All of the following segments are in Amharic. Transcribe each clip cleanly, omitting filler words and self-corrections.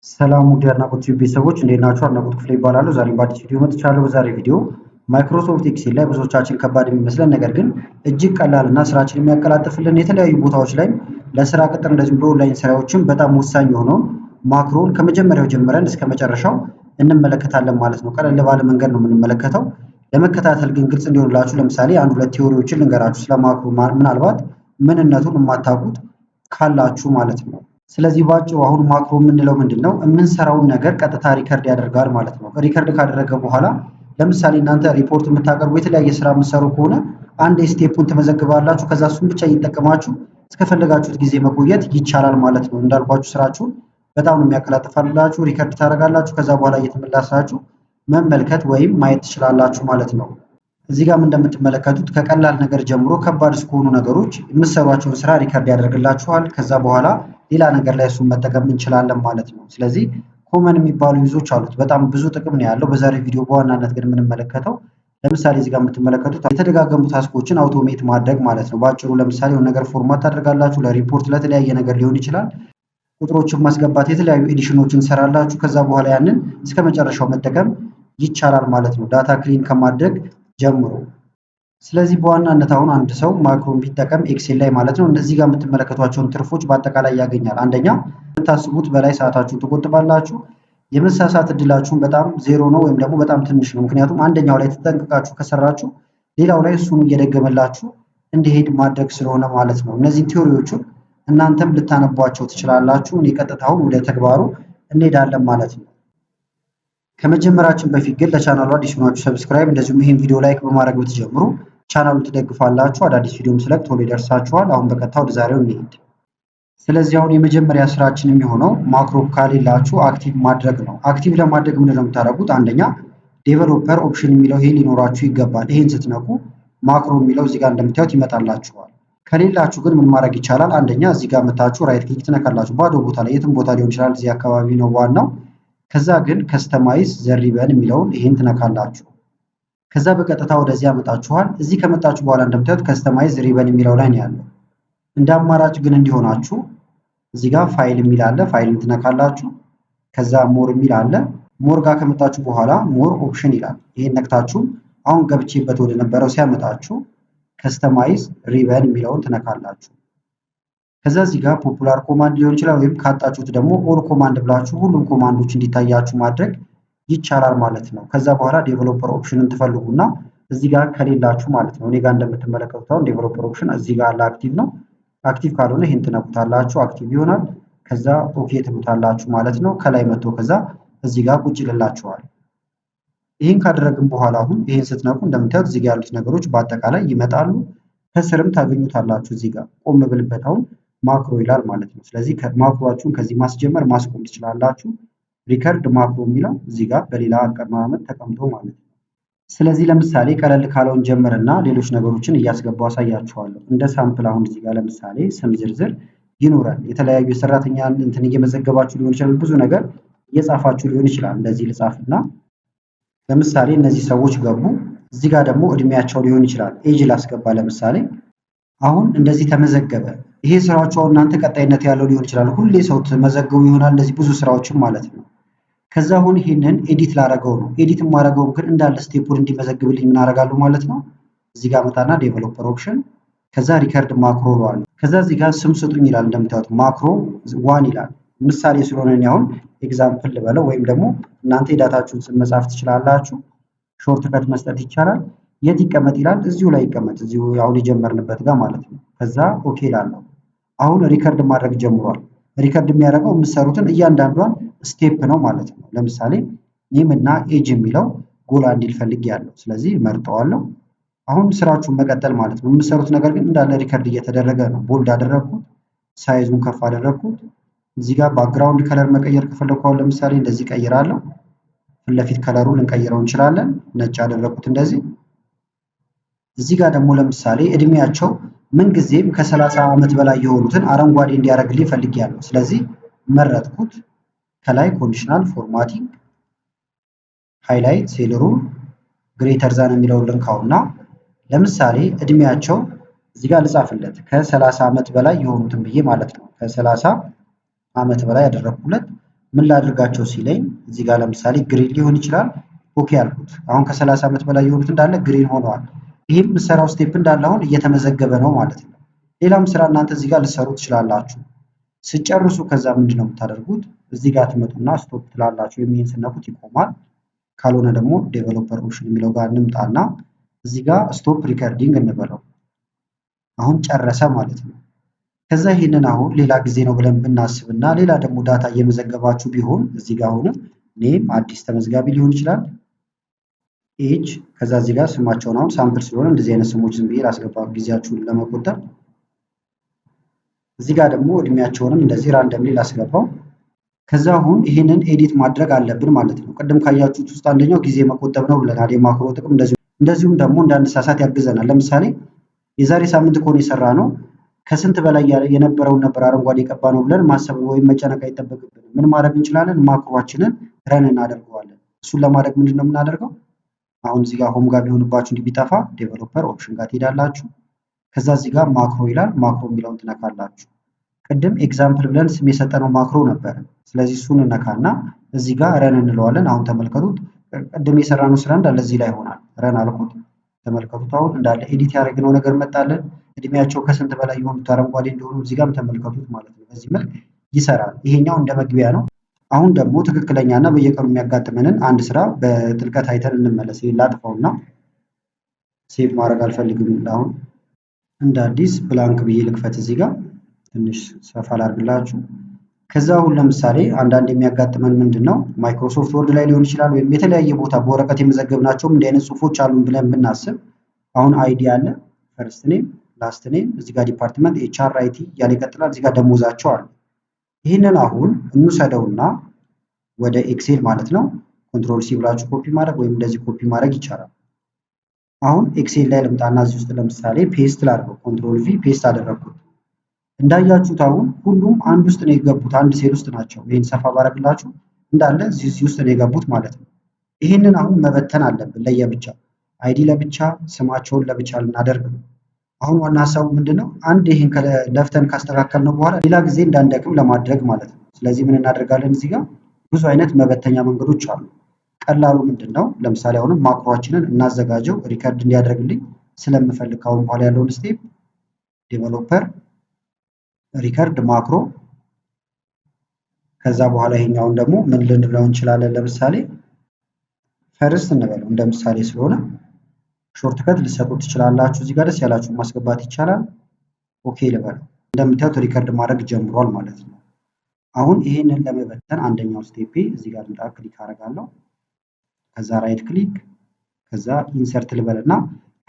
ሰላም ውድ የአድናቆት ቲዩብ ቤተሰቦች እንዴት ናችሁ? አድናቆት ክፍሌ ይባላሉ። ዛሬ በአዲስ ቪዲዮ መጥቻለሁ። በዛሬ ቪዲዮ ማይክሮሶፍት ኤክሴል ላይ ብዙዎቻችን ከባድ የሚመስለን ነገር ግን እጅግ ቀላል እና ስራችን የሚያቀላጥፍልን የተለያዩ ቦታዎች ላይ ለስራ ቅጥር እንደዚሁም ለኦንላይን ስራዎችም በጣም ወሳኝ የሆነውን ማክሮን ከመጀመሪያው ጀምረን እስከ መጨረሻው እንመለከታለን ማለት ነው። ቀለል ባለ መንገድ ነው የምንመለከተው። ለመከታተል ግን ግልጽ እንዲሆንላችሁ ለምሳሌ አንድ ሁለት ቲዎሪዎችን ልንገራችሁ ስለ ማክሮ ምናልባት ምንነቱን የማታውቁት ካላችሁ ማለት ነው። ስለዚህ ባጭሩ አሁን ማክሮ የምንለው ምንድነው? የምንሰራውን ነገር ቀጥታ ሪከርድ ያደርጋል ማለት ነው። ሪከርድ ካደረገ በኋላ ለምሳሌ እናንተ ሪፖርት የምታቀርቡ የተለያየ ስራ የምትሰሩ ከሆነ አንድ ስቴፑን ትመዘግባላችሁ። ከዛ እሱን ብቻ እየተጠቀማችሁ እስከፈለጋችሁት ጊዜ መቆየት ይቻላል ማለት ነው። እንዳልኳችሁ ስራችሁን በጣም ነው የሚያቀላጥፋላችሁ። ሪከርድ ታደርጋላችሁ። ከዛ በኋላ እየተመለሳችሁ መመልከት ወይም ማየት ትችላላችሁ ማለት ነው። እዚህ ጋርም እንደምትመለከቱት ከቀላል ነገር ጀምሮ ከባድ እስከሆኑ ነገሮች የምትሰሯቸውን ስራ ሪከርድ ያደርግላችኋል። ከዛ በኋላ ሌላ ነገር ላይ እሱን መጠቀም እንችላለን ማለት ነው። ስለዚህ ኮመን የሚባሉ ዩዞች አሉት። በጣም ብዙ ጥቅም ነው ያለው። በዛሬ ቪዲዮ በዋናነት ግን የምንመለከተው ለምሳሌ እዚህ ጋር የምትመለከቱት የተደጋገሙ ታስኮችን አውቶሜት ማድረግ ማለት ነው። በአጭሩ ለምሳሌ የሆነ ነገር ፎርማት ታደርጋላችሁ፣ ለሪፖርት ለተለያየ ነገር ሊሆን ይችላል። ቁጥሮችን ማስገባት፣ የተለያዩ ኤዲሽኖችን ሰራላችሁ። ከዛ በኋላ ያንን እስከ መጨረሻው መጠቀም ይቻላል ማለት ነው፣ ዳታ ክሊን ከማድረግ ጀምሮ። ስለዚህ በዋናነት አሁን አንድ ሰው ማክሮን ቢጠቀም ኤክሴል ላይ ማለት ነው እነዚህ ጋር የምትመለከቷቸውን ትርፎች በአጠቃላይ ያገኛል። አንደኛ የምታስቡት በላይ ሰዓታችሁን ትቆጥባላችሁ። የመሳሳት እድላችሁን በጣም ዜሮ ነው ወይም ደግሞ በጣም ትንሽ ነው። ምክንያቱም አንደኛው ላይ ተጠንቅቃችሁ ከሰራችሁ ሌላው ላይ እሱን እየደገመላችሁ እንዲሄድ ማድረግ ስለሆነ ማለት ነው። እነዚህን ቲዎሪዎቹን እናንተም ልታነቧቸው ትችላላችሁ። እኔ ቀጥታውን ወደ ተግባሩ እንሄዳለን ማለት ነው። ከመጀመራችን በፊት ግን ለቻናሉ አዲስ ሆናችሁ ሰብስክራይብ እንደዚሁም ይሄን ቪዲዮ ላይክ በማድረግ ብትጀምሩ ቻናሉን ትደግፋላችሁ። አዳዲስ ቪዲዮም ስለቅ ቶሎ ይደርሳችኋል። አሁን በቀጥታ ወደ ዛሬው እንሂድ። ስለዚህ አሁን የመጀመሪያ ስራችን የሚሆነው ማክሮ ከሌላችሁ አክቲቭ ማድረግ ነው። አክቲቭ ለማድረግ ምንድን ነው የምታደርጉት? አንደኛ ዴቨሎፐር ኦፕሽን የሚለው ይሄ ሊኖራችሁ ይገባል። ይሄን ስትነኩ ማክሮ የሚለው እዚህ ጋር እንደምታዩት ይመጣላችኋል። ከሌላችሁ ግን ምን ማድረግ ይቻላል? አንደኛ እዚህ ጋር መታችሁ ራይት ክሊክ ትነካላችሁ። ባዶ ቦታ ላይ የትም ቦታ ሊሆን ይችላል፣ እዚህ አካባቢ ነው ዋናው። ከዛ ግን ከስተማይዝ ዘሪበን የሚለውን ይሄን ትነካላችሁ። ከዛ በቀጥታ ወደዚህ ያመጣችኋል። እዚህ ከመጣችሁ በኋላ እንደምታዩት ከስተማይዝ ሪበን የሚለው ላይ ነው ያለው። እንደ አማራጭ ግን እንዲሆናችሁ እዚህ ጋር ፋይል የሚል አለ፣ ፋይልን ትነካላችሁ። ከዛ ሞር የሚል አለ። ሞር ጋር ከመጣችሁ በኋላ ሞር ኦፕሽን ይላል። ይሄን ነክታችሁ አሁን ገብቼበት ወደ ነበረው ሲያመጣችሁ ከስተማይዝ ሪበን የሚለውን ትነካላችሁ። ከዛ እዚህ ጋር ፖፑላር ኮማንድ ሊሆን ይችላል፣ ወይም ካጣችሁት ደግሞ ኦል ኮማንድ ብላችሁ ሁሉም ኮማንዶች እንዲታያችሁ ማድረግ ይቻላል ማለት ነው። ከዛ በኋላ ዴቨሎፐር ኦፕሽንን ትፈልጉና እዚህ ጋር ከሌላችሁ ማለት ነው እኔ ጋር እንደምትመለከቱት አሁን ዴቨሎፐር ኦፕሽን እዚህ ጋር አለ፣ አክቲቭ ነው። አክቲቭ ካልሆነ ይሄን ትነኩታላችሁ፣ አክቲቭ ይሆናል። ከዛ ኦኬ ትሉታላችሁ ማለት ነው። ከላይ መጥቶ ከዛ እዚህ ጋር ቁጭ ይልላችኋል። ይሄን ካደረግን በኋላ አሁን ይሄን ስትነኩ እንደምታዩት እዚህ ጋር ያሉት ነገሮች በአጠቃላይ ይመጣሉ። ከስርም ታገኙታላችሁ። እዚህ ጋር ቆም ብልበት አሁን ማክሮ ይላል ማለት ነው። ስለዚህ ማክሮአችሁን ከዚህ ማስጀመር ማስቆም ትችላላችሁ። ሪከርድ ማክሮ የሚለው እዚህ ጋር በሌላ አቀማመጥ ተቀምጦ ማለት ነው። ስለዚህ ለምሳሌ ቀለል ካለውን ጀምርና ሌሎች ነገሮችን እያስገባው አሳያችኋለሁ። እንደ ሳምፕል አሁን እዚህ ጋር ለምሳሌ ስም ዝርዝር ይኖራል። የተለያዩ የሰራተኛ እንትን እየመዘገባችሁ ሊሆን ይችላል፣ ብዙ ነገር እየጻፋችሁ ሊሆን ይችላል። እንደዚህ ልጻፍና ለምሳሌ እነዚህ ሰዎች ገቡ። እዚህ ጋር ደግሞ እድሜያቸው ሊሆን ይችላል፣ ኤጅ ላስገባ ለምሳሌ። አሁን እንደዚህ ተመዘገበ። ይሄ ስራዎቹ አሁን እናንተ ቀጣይነት ያለው ሊሆን ይችላል፣ ሁሌ ሰው ተመዘገቡ ይሆናል፣ እንደዚህ ብዙ ስራዎችን ማለት ነው። ከዛ አሁን ይሄንን ኤዲት ላደርገው ነው። ኤዲት የማደርገውን ግን እንዳለ ስቴፑን እንዲመዘግብልኝ ምን አደርጋለሁ ማለት ነው። እዚህ ጋር መጣና ዴቨሎፐር ኦፕሽን ከዛ ሪከርድ ማክሮ ነው። ከዛ እዚህ ጋር ስም ስጡኝ ይላል። እንደምታዩት ማክሮ ዋን ይላል። ምሳሌ ስለሆነ እኔ አሁን ኤግዛምፕል ልበለው፣ ወይም ደግሞ እናንተ የዳታችሁን ስም መጻፍ ትችላላችሁ። ሾርት ከት መስጠት ይቻላል። የት ይቀመጥ ይላል? እዚሁ ላይ ይቀመጥ፣ እዚሁ አሁን የጀመርንበት ጋር ማለት ነው። ከዛ ኦኬ ላለው አሁን ሪከርድ ማድረግ ጀምሯል። ሪከርድ የሚያደርገው የምትሰሩትን እያንዳንዷን ስቴፕ ነው ማለት ነው። ለምሳሌ ኔም እና ኤጅ የሚለው ጎላ እንዲል ፈልጌያለሁ። ስለዚህ መርጠዋለሁ። አሁን ስራችሁን መቀጠል ማለት ነው። የምትሰሩት ነገር ግን እንዳለ ሪከርድ እየተደረገ ነው። ቦልድ አደረግኩት፣ ሳይዙን ከፍ አደረግኩት። እዚህ ጋር ባክግራውንድ ከለር መቀየር ከፈለኩ አሁን ለምሳሌ እንደዚህ ቀይራለሁ። ፊት ለፊት ከለሩ ልንቀይረው እንችላለን። ነጭ አደረግኩት እንደዚህ። እዚህ ጋር ደግሞ ለምሳሌ እድሜያቸው ምንጊዜም ከ30 ዓመት በላይ የሆኑትን አረንጓዴ እንዲያደርግልኝ ፈልጌያለሁ። ስለዚህ መረጥኩት። ከላይ ኮንዲሽናል ፎርማቲንግ ሃይላይት ሴል ሩል ግሬተር ዛን የሚለውን ልንካውና ለምሳሌ እድሜያቸው እዚህ ጋር ልጻፍለት ከ30 ዓመት በላይ የሆኑትን ብዬ ማለት ነው። ከ30 ዓመት በላይ ያደረኩለት ምን ላድርጋቸው ሲለኝ እዚህ ጋር ለምሳሌ ግሪን ሊሆን ይችላል። ኦኬ አልኩት። አሁን ከ30 ዓመት በላይ የሆኑት እንዳለ ግሪን ሆነዋል። ይህም የምሰራው ስቴፕ እንዳለ አሁን እየተመዘገበ ነው ማለት ነው። ሌላም ስራ እናንተ እዚህ ጋር ልትሰሩ ትችላላችሁ። ስጨርሱ ከዛ ምንድን ነው የምታደርጉት? እዚህ ጋር ትመጡና ስቶፕ ትላላችሁ። ይህን ስነኩት ይቆማል። ካልሆነ ደግሞ ዴቨሎፐር ኦፕሽን የሚለው ጋር እንምጣና እዚህ ጋር ስቶፕ ሪከርዲንግ እንበለው። አሁን ጨረሰ ማለት ነው። ከዛ ይህንን አሁን ሌላ ጊዜ ነው ብለን ብናስብና ሌላ ደግሞ ዳታ እየመዘገባችሁ ቢሆን እዚህ ጋር አሁንም ኔም አዲስ ተመዝጋቢ ሊሆን ይችላል። ኤጅ ከዛ እዚህ ጋር ስማቸውን አሁን ሳምፕል ስለሆነ እንደዚህ አይነት ስሞች ዝም ብዬ ላስገባ ጊዜያችሁን ለመቆጠብ። እዚህ ጋር ደግሞ እድሜያቸውንም እንደዚህ ራንደምሊ ላስገባው። ከዛ አሁን ይህንን ኤዲት ማድረግ አለብን ማለት ነው። ቅድም ካያችሁት ውስጥ አንደኛው ጊዜ መቆጠብ ነው ብለናል። የማክሮ ጥቅም እንደዚሁም ደግሞ እንዳንሳሳት ያግዘናል። ለምሳሌ የዛሬ ሳምንት ከሆነ የሰራ ነው ከስንት በላይ የነበረውን ነበር አረንጓዴ የቀባ ነው ብለን ማሰብ ወይም መጨነቅ አይጠበቅብንም። ምን ማድረግ እንችላለን? ማክሮአችንን ረን እናደርገዋለን። እሱን ለማድረግ ምንድን ነው የምናደርገው? አሁን እዚህ ጋር ሆም ጋር ቢሆንባችሁ እንዲህ ቢጠፋ ዴቨሎፐር ኦፕሽን ጋር ትሄዳላችሁ። ከዛ እዚህ ጋር ማክሮ ይላል። ማክሮ የሚለውን ትነካላችሁ። ቅድም ኤግዛምፕል ብለን ስም የሰጠነው ማክሮ ነበረ። ስለዚህ እሱን እነካና እዚህ ጋር ረን እንለዋለን። አሁን ተመልከቱት። ቅድም የሰራነው ስራ እንዳለ እዚህ ላይ ይሆናል። ረን አልኩት። ተመልከቱት። አሁን እንዳለ ኤዲት ያደረግነው ነገር መጣለን። እድሜያቸው ከስንት በላይ የሆኑት አረንጓዴ እንደሆኑ እዚህ ጋርም ተመልከቱት ማለት ነው። በዚህ መልክ ይሰራል። ይሄኛው እንደ መግቢያ ነው። አሁን ደግሞ ትክክለኛና በየቀኑ የሚያጋጥመንን አንድ ስራ በጥልቀት አይተን እንመለስ። ይሄን ላጥፋውና ሴቭ ማድረግ አልፈልግም። አሁን እንደ አዲስ ብላንክ ብዬ ልክፈት። እዚህ ጋር ትንሽ ሰፋ ላድርግላችሁ። ከዛ አሁን ለምሳሌ አንዳንድ የሚያጋጥመን ምንድን ነው ማይክሮሶፍት ወርድ ላይ ሊሆን ይችላል፣ ወይም የተለያየ ቦታ በወረቀት የመዘገብናቸውም እንዲህ አይነት ጽሁፎች አሉን ብለን ብናስብ አሁን አይዲ አለ፣ ፈርስት ኔም፣ ላስት ኔም፣ እዚህ ጋር ዲፓርትመንት፣ ኤችአር፣ አይቲ እያለ ይቀጥላል። እዚህ ጋር ደሞዛቸው አለ። ይህንን አሁን እንውሰደውና ወደ ኤክሴል ማለት ነው ኮንትሮል ሲ ብላችሁ ኮፒ ማድረግ ወይም እንደዚህ ኮፒ ማድረግ ይቻላል። አሁን ኤክሴል ላይ ልምጣና እዚህ ውስጥ ለምሳሌ ፔስት ላድርገው። ኮንትሮል ቪ ፔስት አደረግኩት። እንዳያችሁት አሁን ሁሉም አንድ ውስጥ ነው የገቡት፣ አንድ ሴል ውስጥ ናቸው። ይህን ሰፋ ባረግላችሁ እንዳለ እዚህ ውስጥ ነው የገቡት ማለት ነው። ይህንን አሁን መበተን አለብን ለየብቻ፣ አይዲ ለብቻ፣ ስማቸውን ለብቻ ልናደርግ ነው። አሁን ዋና ሀሳቡ ምንድነው? አንድ ይህን ለፍተን ካስተካከልነው በኋላ ሌላ ጊዜ እንዳንደክም ለማድረግ ማለት ነው። ስለዚህ ምን እናደርጋለን? እዚህ ጋር ብዙ አይነት መበተኛ መንገዶች አሉ። ቀላሉ ምንድን ነው? ለምሳሌ አሁንም ማክሮአችንን እናዘጋጀው ሪከርድ እንዲያደርግልኝ ስለምፈልግ ካሁን በኋላ ያለውን ስቴፕ ዴቨሎፐር ሪከርድ ማክሮ። ከዛ በኋላ ይሄኛውን ደግሞ ምን ልንለው እንችላለን? ለምሳሌ ፈርስት እንበለው እንደ ምሳሌ ስለሆነ ሾርት ከት ልሰጡት ትችላላችሁ። እዚህ ጋር ደስ ያላችሁ ማስገባት ይቻላል። ኦኬ ልበለው። እንደምታዩት ሪከርድ ማድረግ ጀምሯል ማለት ነው። አሁን ይሄንን ለመበተን አንደኛው ስቴፕ እዚህ ጋር ልምጣ፣ ክሊክ አደርጋለሁ። ከዛ ራይት ክሊክ፣ ከዛ ኢንሰርት ልበልና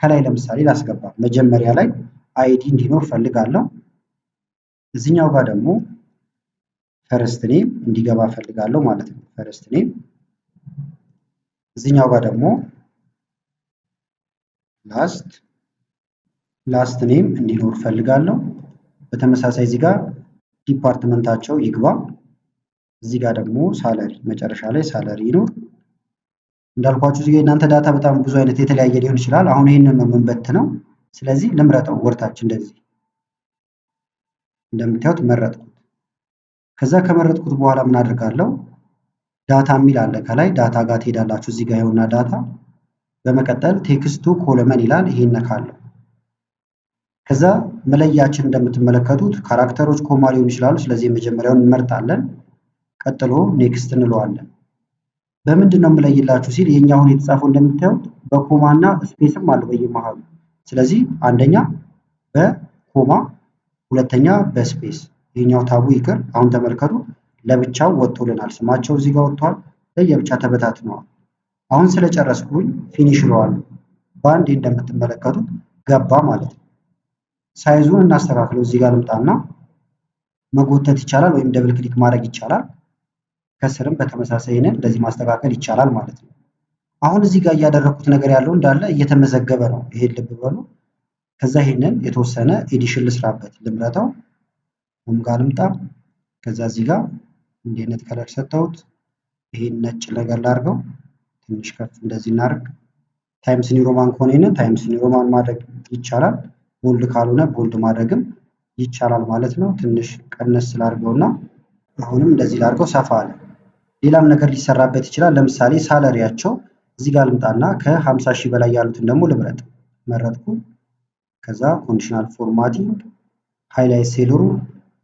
ከላይ ለምሳሌ ላስገባ። መጀመሪያ ላይ አይዲ እንዲኖር ፈልጋለሁ። እዚህኛው ጋር ደግሞ ፈርስት ኔም እንዲገባ ፈልጋለሁ ማለት ነው። ፈርስት ኔም። እዚህኛው ጋር ደግሞ ላስት ኔም እንዲኖር ፈልጋለሁ። በተመሳሳይ እዚህ ጋር ዲፓርትመንታቸው ይግባ። እዚህ ጋር ደግሞ ሳለሪ፣ መጨረሻ ላይ ሳለሪ ይኖር። እንዳልኳችሁ እዚህ ጋር እናንተ ዳታ በጣም ብዙ አይነት የተለያየ ሊሆን ይችላል። አሁን ይሄንን ነው የምንበትነው። ስለዚህ ልምረጠው ወርታችን እንደዚህ እንደምታዩት መረጥኩት። ከዛ ከመረጥኩት በኋላ ምን አድርጋለሁ? ዳታ የሚል አለ ከላይ። ዳታ ጋር ትሄዳላችሁ። እዚህ ጋር ይኸውና ዳታ። በመቀጠል ቴክስቱ ኮለመን ይላል። ይሄን ነካለሁ። ከዛ መለያችን እንደምትመለከቱት ካራክተሮች ኮማ ሊሆኑ ይችላሉ። ስለዚህ የመጀመሪያውን እንመርጣለን። ቀጥሎ ኔክስት እንለዋለን። በምንድን ነው የምለይላችሁ ሲል የኛ አሁን የተጻፈው እንደምታዩት በኮማና ስፔስም አለ በየመሃሉ። ስለዚህ አንደኛ በኮማ ሁለተኛ በስፔስ። ይሄኛው ታቡ ይቅር። አሁን ተመልከቱ ለብቻው ወጥቶልናል። ስማቸው እዚህ ጋር ወጥቷል፣ ለየብቻ ተበታትነዋል። አሁን ስለጨረስኩኝ ፊኒሽ እለዋለሁ። በአንዴ እንደምትመለከቱት ገባ ማለት ነው። ሳይዙን እናስተካክለው። እዚህ ጋር ልምጣና መጎተት ይቻላል ወይም ደብል ክሊክ ማድረግ ይቻላል። ከስርም በተመሳሳይ እንደዚህ ማስተካከል ይቻላል ማለት ነው። አሁን እዚህ ጋር እያደረኩት ነገር ያለው እንዳለ እየተመዘገበ ነው። ይሄን ልብ በሉ። ከዛ ይሄንን የተወሰነ ኤዲሽን ልስራበት። ልምረጠው፣ ሆም ጋር ልምጣ። ከዛ እዚህ ጋር እንዲህ አይነት ከለር ሰጠሁት። ይሄን ነጭ ነገር ላድርገው፣ ትንሽ ከፍ እንደዚህ እናድርግ። ታይምስ ኒው ሮማን ከሆነ ይሄንን ታይምስ ኒው ሮማን ማድረግ ይቻላል። ቦልድ ካልሆነ ቦልድ ማድረግም ይቻላል ማለት ነው። ትንሽ ቀነስ ስላድርገውና አሁንም እንደዚህ ላድርገው፣ ሰፋ አለ። ሌላም ነገር ሊሰራበት ይችላል። ለምሳሌ ሳለሪያቸው እዚህ ጋር ልምጣና ከ50 ሺህ በላይ ያሉትን ደግሞ ልምረጥ። መረጥኩ። ከዛ ኮንዲሽናል ፎርማቲንግ ሃይላይት ሴለሩ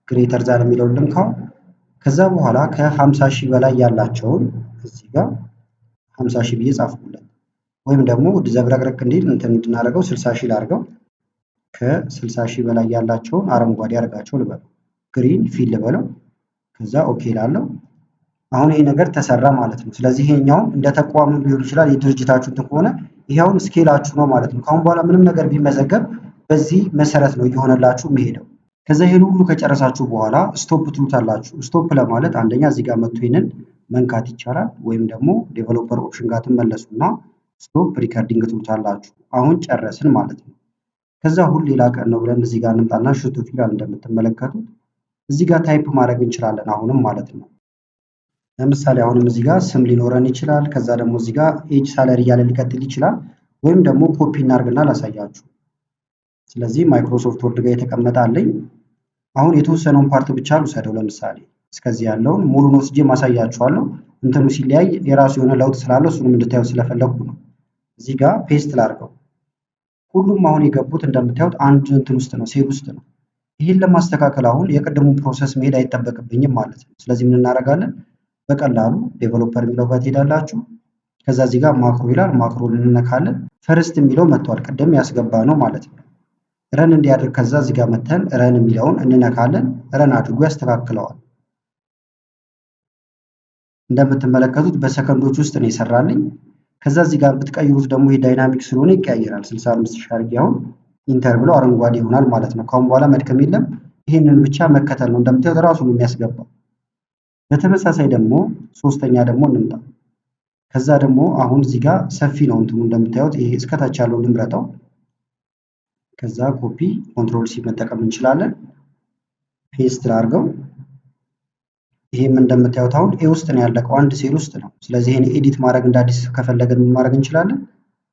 ግሬተር ዛን የሚለውን ልንካው። ከዛ በኋላ ከ50 ሺህ በላይ ያላቸውን እዚህ ጋር 50 ሺህ ብዬ ጻፍኩለት። ወይም ደግሞ ዘብረቅረቅ እንዲል እንድናደርገው 60 ሺህ ላድርገው። ከ60 ሺህ በላይ ያላቸውን አረንጓዴ አድርጋቸው ልበለው፣ ግሪን ፊል ልበለው። ከዛ ኦኬ ላለው አሁን ይሄ ነገር ተሰራ ማለት ነው። ስለዚህ ይሄኛውን እንደ ተቋሙ ሊሆን ይችላል የድርጅታችሁ እንትን ከሆነ ይሄውን ስኬላችሁ ነው ማለት ነው። ካሁን በኋላ ምንም ነገር ቢመዘገብ በዚህ መሰረት ነው እየሆነላችሁ የሚሄደው። ከዛ ይሄን ሁሉ ከጨረሳችሁ በኋላ ስቶፕ ትሉታላችሁ። ስቶፕ ለማለት አንደኛ እዚህ ጋር መጥቶ ይሄንን መንካት ይቻላል፣ ወይም ደግሞ ዴቨሎፐር ኦፕሽን ጋር ትመለሱና ስቶፕ ሪከርዲንግ ትሉታላችሁ። አሁን ጨረስን ማለት ነው። ከዛ ሁሉ ሌላ ቀን ነው ብለን እዚህ ጋር እንምጣና ሽቱት ይላል እንደምትመለከቱት። እዚህ ጋር ታይፕ ማድረግ እንችላለን አሁንም ማለት ነው። ለምሳሌ አሁንም እዚህ ጋር ስም ሊኖረን ይችላል። ከዛ ደግሞ እዚህ ጋር ኤጅ ሳለሪ እያለ ሊቀጥል ይችላል። ወይም ደግሞ ኮፒ እናርግና ላሳያችሁ። ስለዚህ ማይክሮሶፍት ወርድ ጋር የተቀመጠ አለኝ። አሁን የተወሰነውን ፓርት ብቻ ልውሰደው። ለምሳሌ እስከዚህ ያለውን ሙሉን ወስጄ ማሳያችኋለሁ። እንትኑ ሲለያይ የራሱ የሆነ ለውጥ ስላለው እሱንም እንድታዩት ስለፈለኩ ነው። እዚህ ጋር ፔስት ላድርገው። ሁሉም አሁን የገቡት እንደምታዩት አንድ እንትን ውስጥ ነው፣ ሴል ውስጥ ነው። ይህን ለማስተካከል አሁን የቅድሙን ፕሮሰስ መሄድ አይጠበቅብኝም ማለት ነው። ስለዚህ ምን እናደርጋለን? በቀላሉ ዴቨሎፐር የሚለው ጋር ትሄዳላችሁ። ከዛ እዚህ ጋር ማክሮ ይላል፣ ማክሮን እንነካለን። ፈርስት የሚለው መጥቷል፣ ቅድም ያስገባ ነው ማለት ነው። ረን እንዲያደርግ ከዛ እዚህ ጋር መተን ረን የሚለውን እንነካለን። ረን አድርጎ ያስተካክለዋል። እንደምትመለከቱት በሰከንዶች ውስጥ ነው የሰራልኝ። ከዛ እዚህ ጋር ብትቀይሩት ደግሞ ይሄ ዳይናሚክ ስለሆነ ይቀያየራል። 65 ሺህ አድርጌ አሁን ኢንተር ብለው አረንጓዴ ይሆናል ማለት ነው። ካሁን በኋላ መድከም የለም፣ ይህንን ብቻ መከተል ነው። እንደምታዩት ራሱ ነው የሚያስገባው። በተመሳሳይ ደግሞ ሶስተኛ ደግሞ እንምጣ። ከዛ ደግሞ አሁን እዚህ ጋር ሰፊ ነው እንትኑ እንደምታዩት፣ ይሄ እስከታች ያለው ልምረጠው። ከዛ ኮፒ ኮንትሮል ሲ መጠቀም እንችላለን። ፔስት ላድርገው። ይሄም እንደምታዩት አሁን ኤ ውስጥ ነው ያለቀው፣ አንድ ሴል ውስጥ ነው። ስለዚህ ይሄን ኤዲት ማድረግ እንደ አዲስ ከፈለግን ምን ማድረግ እንችላለን?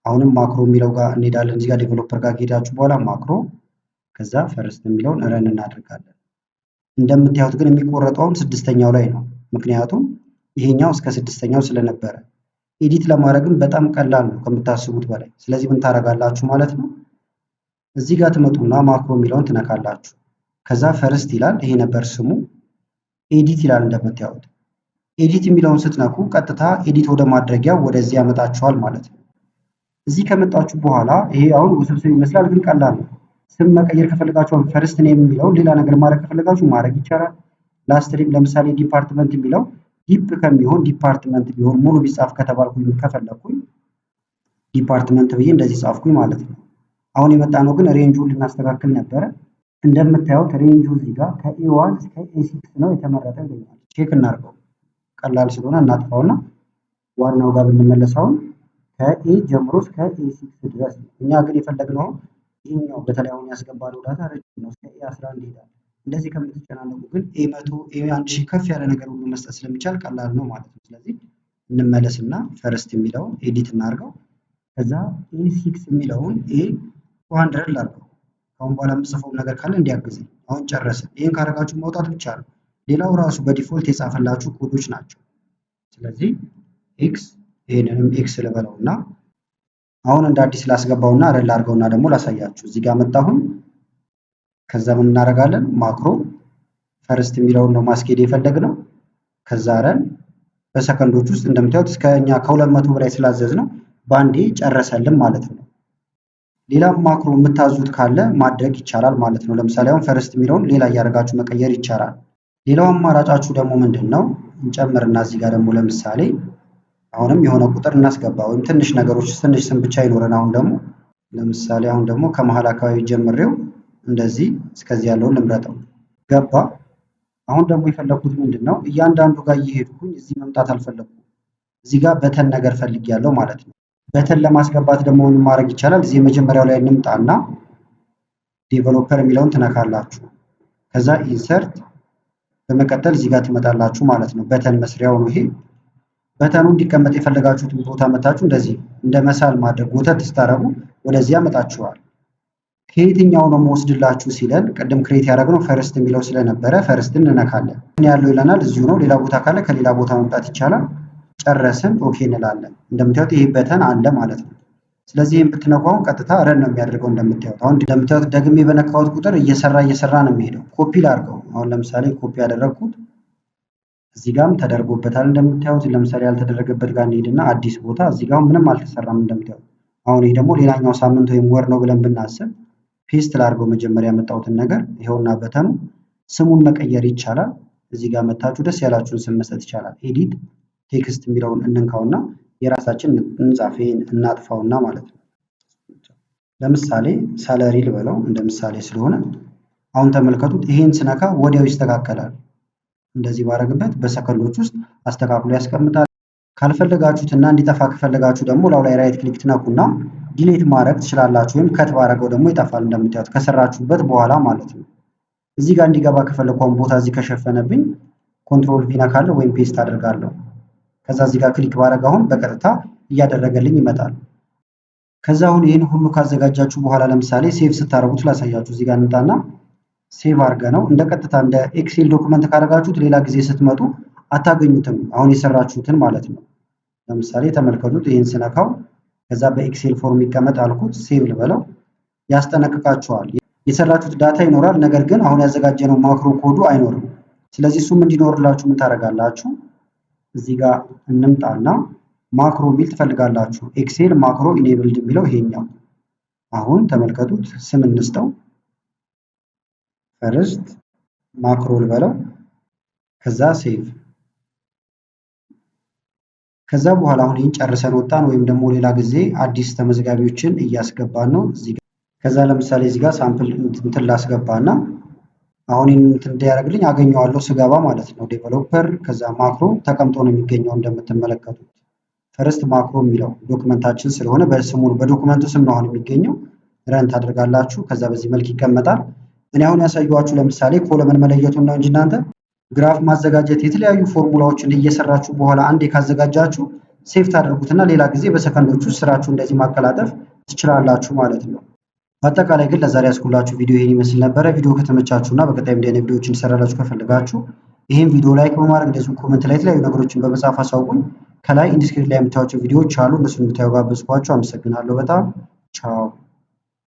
አሁንም ማክሮ የሚለው ጋር እንሄዳለን። እዚህ ጋር ዴቨሎፐር ጋር ከሄዳችሁ በኋላ ማክሮ፣ ከዛ ፈርስት የሚለውን ረን እናደርጋለን። እንደምታዩት ግን የሚቆረጠው አሁን ስድስተኛው ላይ ነው። ምክንያቱም ይሄኛው እስከ ስድስተኛው ስለነበረ ኤዲት ለማድረግም በጣም ቀላል ነው ከምታስቡት በላይ። ስለዚህ ምን ታደርጋላችሁ ማለት ነው? እዚህ ጋር ትመጡና ማክሮ የሚለውን ትነካላችሁ። ከዛ ፈርስት ይላል፣ ይሄ ነበር ስሙ። ኤዲት ይላል እንደምታዩት። ኤዲት የሚለውን ስትነኩ ቀጥታ ኤዲት ወደ ማድረጊያው ወደዚህ ያመጣችኋል ማለት ነው። እዚህ ከመጣችሁ በኋላ ይሄ አሁን ውስብስብ ይመስላል፣ ግን ቀላል ነው። ስም መቀየር ከፈለጋችሁ ፈርስት ኔም የሚለውን ሌላ ነገር ማድረግ ከፈለጋችሁ ማድረግ ይቻላል። ላስት ኔም ለምሳሌ ዲፓርትመንት የሚለው ዲፕ ከሚሆን ዲፓርትመንት ቢሆን ሙሉ ቢጻፍ ከተባልኩኝ ከፈለኩኝ ዲፓርትመንት ብዬ እንደዚህ ጻፍኩኝ ማለት ነው። አሁን የመጣ ነው ግን ሬንጁን ልናስተካክል ነበረ። እንደምታዩት ሬንጁ እዚህ ጋር ከኤ1 እስከ ኤ6 ነው የተመረጠው ይለኛል። ቼክ እናድርገው። ቀላል ስለሆነ እናጥፋውና ዋናው ጋር ብንመለሰውን ከኤ ጀምሮ እስከ ኤ6 ድረስ ነው። እኛ ግን የፈለግነው ይሄኛው በተለይ አሁን ያስገባነው ዳታ ረጅም ነው፣ እስከ ኤ11 ይሄዳል። እንደዚህ ከምትጨናነቁ ግን ኤ100 ኤ1000 ከፍ ያለ ነገር ሁሉ መስጠት ስለሚቻል ቀላል ነው ማለት ነው። ስለዚህ እንመለስና ፈርስት የሚለውን ኤዲት እናድርገው። ከዛ ኤ6 የሚለውን ኤ200 ላድርገው። አሁን በኋላ የምጽፈው ነገር ካለ እንዲያግዘኝ። አሁን ጨረስን። ይሄን ካደረጋችሁ ማውጣት ብቻ ነው። ሌላው ራሱ በዲፎልት የጻፈላችሁ ኮዶች ናቸው። ስለዚህ ኤክስ፣ ይሄንንም ኤክስ ልበለውና አሁን እንደ አዲስ ላስገባውና ረን ላድርገውና ደግሞ ላሳያችሁ። እዚህ ጋር መጣሁን። ከዛ ምን እናደርጋለን? ማክሮ ፈርስት የሚለውን ነው ማስኬድ የፈለግነው። ከዛ ረን በሰከንዶች ውስጥ እንደምታዩት እስከኛ ከ200 በላይ ስላዘዝ ነው ባንዴ ጨረሰልን ማለት ነው። ሌላም ማክሮ የምታዙት ካለ ማድረግ ይቻላል ማለት ነው። ለምሳሌ አሁን ፈርስት የሚለውን ሌላ እያደረጋችሁ መቀየር ይቻላል። ሌላው አማራጫችሁ ደግሞ ምንድን ነው? እንጨምርና እዚህ ጋር ደግሞ ለምሳሌ አሁንም የሆነ ቁጥር እናስገባ፣ ወይም ትንሽ ነገሮች ትንሽ ስም ብቻ ይኖረን። አሁን ደግሞ ለምሳሌ አሁን ደግሞ ከመሀል አካባቢ ጀምሬው እንደዚህ እስከዚህ ያለውን ልምረጠው። ገባ። አሁን ደግሞ የፈለኩት ምንድን ነው? እያንዳንዱ ጋር እየሄድኩኝ እዚህ መምጣት አልፈለኩም። እዚህ ጋር በተን ነገር ፈልጊያለሁ ማለት ነው። በተን ለማስገባት ደግሞ ምን ማድረግ ይቻላል? እዚህ የመጀመሪያው ላይ እንምጣና ዴቨሎፐር የሚለውን ትነካላችሁ። ከዛ ኢንሰርት፣ በመቀጠል እዚህ ጋር ትመጣላችሁ ማለት ነው። በተን መስሪያው ነው ይሄ። በተኑ እንዲቀመጥ የፈለጋችሁትን ቦታ መታችሁ እንደዚህ እንደ መሳል ማድረግ ጎተት ስታረጉ ወደዚህ ያመጣችኋል። ከየትኛው ነው መወስድላችሁ ሲለን ቅድም ክሬት ያደረግነው ፈርስት የሚለው ስለነበረ ፈርስትን እንነካለን። ያለው ይለናል እዚሁ ነው። ሌላ ቦታ ካለ ከሌላ ቦታ መምጣት ይቻላል። ጨረስን ኦኬ እንላለን። እንደምታዩት ይሄ በተን አለ ማለት ነው። ስለዚህ ይህን ብትነካው ቀጥታ ረን ነው የሚያደርገው። እንደምታዩት አሁን እንደምታዩት ደግሜ በነካሁት ቁጥር እየሰራ ነው የሚሄደው። ኮፒ ላድርገው። አሁን ለምሳሌ ኮፒ ያደረግኩት እዚህ ጋርም ተደርጎበታል እንደምታዩት። ለምሳሌ ያልተደረገበት ጋር እንሄድና አዲስ ቦታ እዚህ ጋር ምንም አልተሰራም እንደምታዩት። አሁን ይሄ ደግሞ ሌላኛው ሳምንት ወይም ወር ነው ብለን ብናስብ ፔስት ላድርገው መጀመሪያ ያመጣሁትን ነገር ይኸውና በተኑ ስሙን መቀየር ይቻላል። እዚህ ጋር መታችሁ ደስ ያላችሁን ስም መስጠት ይቻላል። ኤዲት ቴክስት የሚለውን እንንካውና የራሳችን እንጻፍ። ይሄን እናጥፋውና ማለት ነው። ለምሳሌ ሳለሪ ልበለው እንደ ምሳሌ ስለሆነ አሁን ተመልከቱት። ይሄን ስነካ ወዲያው ይስተካከላል። እንደዚህ ባረግበት በሰከንዶች ውስጥ አስተካክሎ ያስቀምጣል። ካልፈለጋችሁትና እንዲጠፋ ከፈለጋችሁ ደግሞ ላው ላይ ራይት ክሊክ ትነኩና ዲሌት ማድረግ ትችላላችሁ። ወይም ከት ባረገው ደግሞ ይጠፋል እንደምታዩት ከሰራችሁበት በኋላ ማለት ነው። እዚህ ጋር እንዲገባ ከፈለኳን ቦታ እዚህ ከሸፈነብኝ ኮንትሮል ቪ ነካለሁ ወይም ፔስት አድርጋለሁ። ከዛ እዚህ ጋር ክሊክ ባረግ አሁን በቀጥታ እያደረገልኝ ይመጣል። ከዛ አሁን ይህን ሁሉ ካዘጋጃችሁ በኋላ ለምሳሌ ሴቭ ስታደርጉት ላሳያችሁ። እዚህ ጋር እንጣና ሴቭ አድርገ ነው እንደ ቀጥታ እንደ ኤክሴል ዶክመንት ካደረጋችሁት ሌላ ጊዜ ስትመጡ አታገኙትም። አሁን የሰራችሁትን ማለት ነው። ለምሳሌ ተመልከቱት። ይህን ስነካው ከዛ በኤክሴል ፎርም ይቀመጥ አልኩት። ሴቭ ልበለው ያስጠነቅቃችኋል። የሰራችሁት ዳታ ይኖራል፣ ነገር ግን አሁን ያዘጋጀነው ማክሮ ኮዱ አይኖርም። ስለዚህ እሱም እንዲኖርላችሁ ምን ታደርጋላችሁ? እዚህ ጋር እንምጣና ማክሮ ሚል ትፈልጋላችሁ። ኤክሴል ማክሮ ኢኔብልድ የሚለው ይሄኛው። አሁን ተመልከቱት። ስም እንስጠው። ፈርስት ማክሮ ልበለው። ከዛ ሴቭ። ከዛ በኋላ አሁን ይህን ጨርሰን ወጣን፣ ወይም ደግሞ ሌላ ጊዜ አዲስ ተመዝጋቢዎችን እያስገባን ነው። እዚህ ጋር ከዛ ለምሳሌ እዚህ ጋር ሳምፕል እንትን ላስገባና አሁን እንትን እንዲያደርግልኝ አገኘዋለሁ ስገባ ማለት ነው። ዴቨሎፐር ከዛ ማክሮ ተቀምጦ ነው የሚገኘው እንደምትመለከቱት። ፈርስት ማክሮ የሚለው ዶክመንታችን ስለሆነ በስሙ በዶክመንቱ ስም ነው አሁን የሚገኘው። ረን ታደርጋላችሁ። ከዛ በዚህ መልክ ይቀመጣል። እኔ አሁን ያሳየኋችሁ ለምሳሌ ኮለምን መለየቱን ነው እንጂ እናንተ ግራፍ ማዘጋጀት የተለያዩ ፎርሙላዎችን እየሰራችሁ በኋላ አንዴ ካዘጋጃችሁ ሴቭ ታደርጉትና ሌላ ጊዜ በሰከንዶች ውስጥ ስራችሁ እንደዚህ ማቀላጠፍ ትችላላችሁ ማለት ነው። በአጠቃላይ ግን ለዛሬ ያስኩላችሁ ቪዲዮ ይሄን ይመስል ነበረ። ቪዲዮ ከተመቻችሁና በቀጣይ እንዲህ አይነት ቪዲዮዎችን ሰራላችሁ ከፈለጋችሁ ይሄን ቪዲዮ ላይክ በማድረግ እንደዚሁ ኮሜንት ላይ የተለያዩ ነገሮችን በመጻፍ አሳውቁኝ። ከላይ ኢንዲስክሪፕሽን ላይ የምታዩቸው ቪዲዮዎች አሉ፣ እነሱን እንድታዩ ጋበዝኳችሁ። አመሰግናለሁ በጣም ቻው።